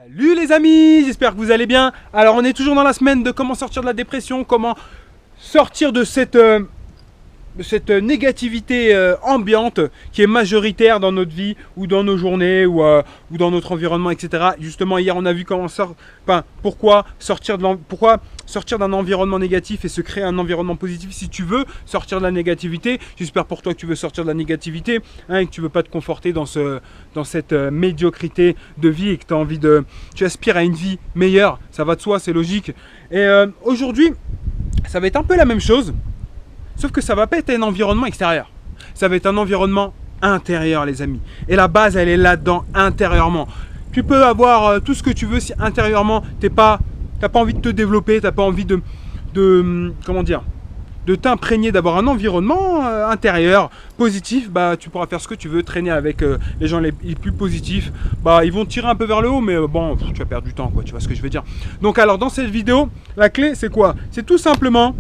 Salut les amis, j'espère que vous allez bien. Alors on est toujours dans la semaine de comment sortir de la dépression, comment sortir de cette négativité ambiante qui est majoritaire dans notre vie ou dans nos journées ou dans notre environnement, etc. Justement hier on a vu pourquoi sortir d'un environnement négatif et se créer un environnement positif si tu veux sortir de la négativité. J'espère pour toi que tu veux sortir de la négativité et que tu veux pas te conforter dans cette médiocrité de vie et que tu aspires à une vie meilleure. Ça va de soi, c'est logique. Et aujourd'hui ça va être un peu la même chose. Sauf que ça va pas être un environnement extérieur. Ça va être un environnement intérieur, les amis. Et la base, elle est là-dedans, intérieurement. Tu peux avoir tout ce que tu veux si intérieurement, t'as pas envie de te développer, t'as pas envie de t'imprégner, d'avoir un environnement intérieur positif. Bah, tu pourras faire ce que tu veux, traîner avec les gens les plus positifs. Bah, ils vont te tirer un peu vers le haut, mais bon, tu vas perdre du temps, quoi. Tu vois ce que je veux dire. Donc, alors, dans cette vidéo, la clé, c'est quoi? C'est tout simplement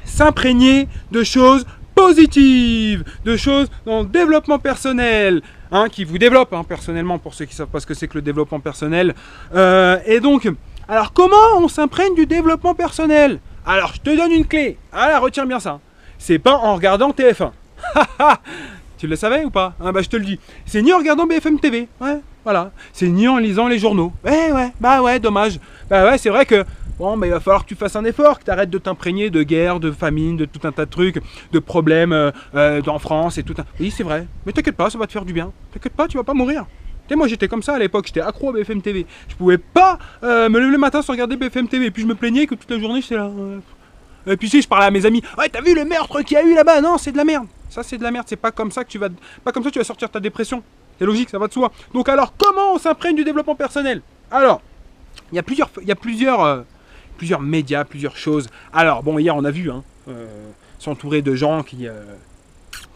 s'imprégner de choses positives, de choses dans le développement personnel, qui vous développe personnellement, pour ceux qui ne savent pas ce que c'est que le développement personnel. Et donc, alors comment on s'imprègne du développement personnel? Alors, je te donne une clé. Alors, retiens bien ça. C'est pas en regardant TF1. Tu le savais ou pas? Bah, je te le dis. C'est ni en regardant BFM TV. Ouais, voilà. C'est ni en lisant les journaux. Bah ouais, dommage. Bah ouais, c'est vrai que bon, mais il va falloir que tu fasses un effort, que tu arrêtes de t'imprégner de guerre, de famine, de tout un tas de trucs, de problèmes en France et tout un... Oui, c'est vrai. Mais t'inquiète pas, ça va te faire du bien. T'inquiète pas, tu vas pas mourir. Tu sais, moi j'étais comme ça à l'époque, j'étais accro à BFM TV. Je pouvais pas me lever le matin sans regarder BFM TV. Et puis je me plaignais que toute la journée j'étais là. Et puis si je parlais à mes amis, ouais, t'as vu le meurtre qu'il y a eu là-bas? Non, c'est de la merde. Ça, c'est de la merde. C'est pas comme ça que tu vas sortir de ta dépression. C'est logique, ça va de soi. Donc alors, comment on s'imprègne du développement personnel? Alors, il y a plusieurs médias, plusieurs choses. Alors, bon, hier, on a vu s'entourer de gens qui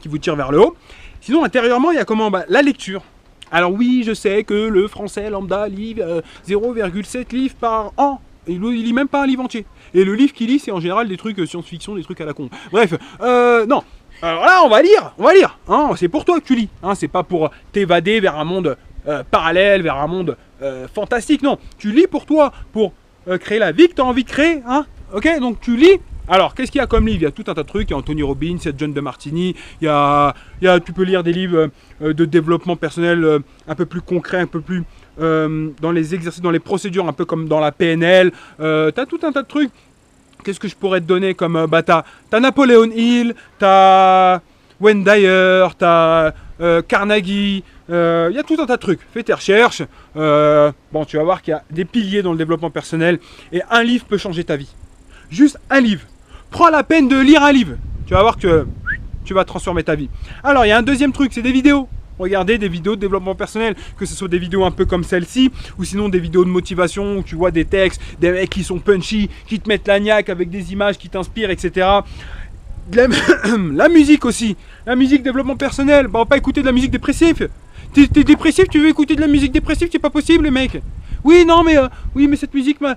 vous tirent vers le haut. Sinon, intérieurement, il y a la lecture. Alors oui, je sais que le français lambda lit 0,7 livres par an. Il lit même pas un livre entier. Et le livre qu'il lit, c'est en général des trucs science-fiction, des trucs à la con. Bref, non. Alors là, on va lire. C'est pour toi que tu lis. C'est pas pour t'évader vers un monde parallèle, vers un monde fantastique. Non, tu lis pour toi, pour créer la vie que tu as envie de créer. Ok, donc tu lis. Alors, qu'est-ce qu'il y a comme livre? Il y a tout un tas de trucs. Il y a Anthony Robbins, il y a John DeMartini. Tu peux lire des livres de développement personnel un peu plus concrets, un peu plus dans les exercices, dans les procédures, un peu comme dans la PNL. Tu as tout un tas de trucs. Qu'est-ce que je pourrais te donner comme... t'as Napoléon Hill, t'as Wayne Dyer, t'as Carnegie. Il y a tout un tas de trucs. Fais tes recherches. Bon, tu vas voir qu'il y a des piliers dans le développement personnel. Et un livre peut changer ta vie. Juste un livre. Prends la peine de lire un livre. Tu vas voir que tu vas transformer ta vie. Alors, il y a un deuxième truc, c'est des vidéos. Regardez des vidéos de développement personnel, que ce soit des vidéos un peu comme celle-ci, ou sinon des vidéos de motivation où tu vois des textes, des mecs qui sont punchy, qui te mettent la niaque avec des images qui t'inspirent, etc. La musique aussi, la musique développement personnel. Bah, on va pas écouter de la musique dépressive. T'es dépressif, tu veux écouter de la musique dépressive, c'est pas possible, les mecs. Oui, non, mais cette musique, ça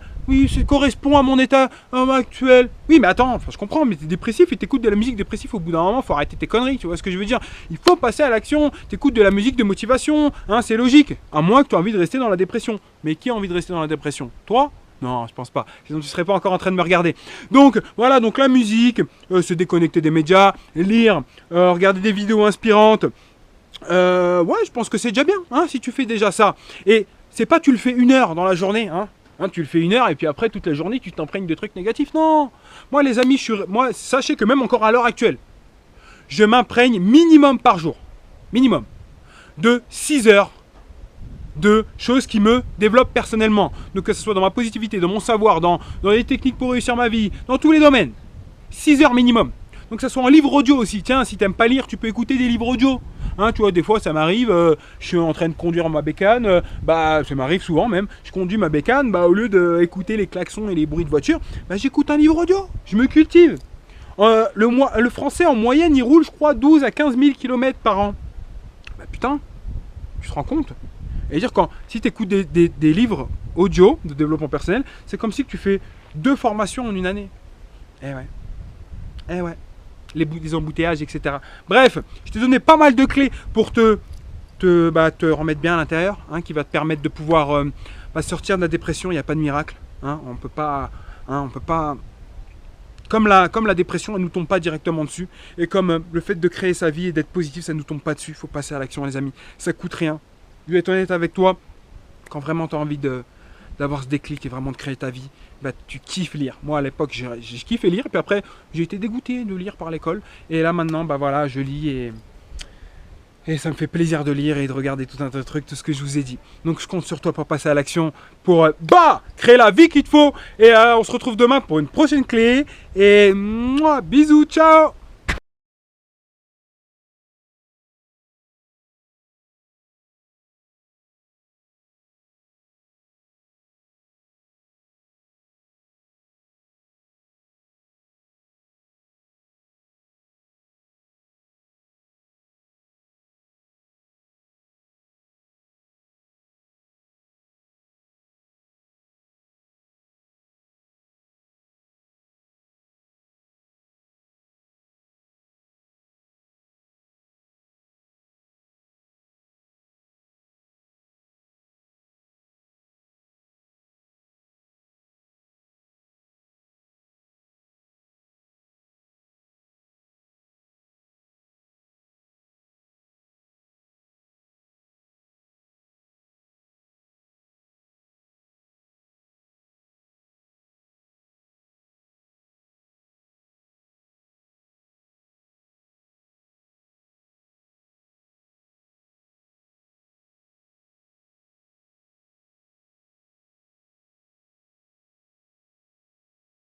correspond à mon état actuel. Oui, mais attends, je comprends, mais t'es dépressif et t'écoutes de la musique dépressive. Au bout d'un moment, faut arrêter tes conneries, tu vois ce que je veux dire? Il faut passer à l'action. T'écoutes de la musique de motivation, c'est logique. À moins que tu aies envie de rester dans la dépression. Mais qui a envie de rester dans la dépression? Toi? Non, je pense pas. Sinon, tu serais pas encore en train de me regarder. Donc, voilà, donc la musique, se déconnecter des médias, lire, regarder des vidéos inspirantes. Je pense que c'est déjà bien, si tu fais déjà ça. Et c'est pas tu le fais 1 heure dans la journée, tu le fais 1 heure et puis après toute la journée tu t'imprègnes de trucs négatifs. Non, moi les amis, sachez que même encore à l'heure actuelle, je m'imprègne minimum par jour, minimum, de 6 heures de choses qui me développent personnellement. Donc que ce soit dans ma positivité, dans mon savoir, dans les techniques pour réussir ma vie, dans tous les domaines. 6 heures minimum. Donc que ce soit en livre audio aussi. Tiens, si t'aimes pas lire, tu peux écouter des livres audio. Tu vois, des fois ça m'arrive, je suis en train de conduire ma bécane, ça m'arrive souvent même, je conduis ma bécane, au lieu d'écouter les klaxons et les bruits de voiture, j'écoute un livre audio, je me cultive. Le français en moyenne il roule je crois 12 à 15 000 km par an. Putain, tu te rends compte? Et dire si tu écoutes des livres audio de développement personnel, c'est comme si tu fais 2 formations en 1 année. Eh ouais. Les embouteillages, etc. Bref, je t'ai donné pas mal de clés pour te remettre bien à l'intérieur, qui va te permettre de pouvoir bah, sortir de la dépression, il n'y a pas de miracle. Hein, on peut pas, on peut pas. Comme la dépression, elle ne nous tombe pas directement dessus. Et comme le fait de créer sa vie et d'être positif, ça ne nous tombe pas dessus. Il faut passer à l'action, les amis. Ça coûte rien. Je vais être honnête avec toi. Quand vraiment tu as envie d'avoir ce déclic et vraiment de créer ta vie, bah, tu kiffes lire. Moi, à l'époque, j'ai kiffé lire. Et puis après, j'ai été dégoûté de lire par l'école. Et là, maintenant, bah voilà, je lis et ça me fait plaisir de lire et de regarder tout un tas de trucs, tout ce que je vous ai dit. Donc je compte sur toi pour passer à l'action, pour créer la vie qu'il te faut. Et on se retrouve demain pour une prochaine clé. Et bisous, ciao.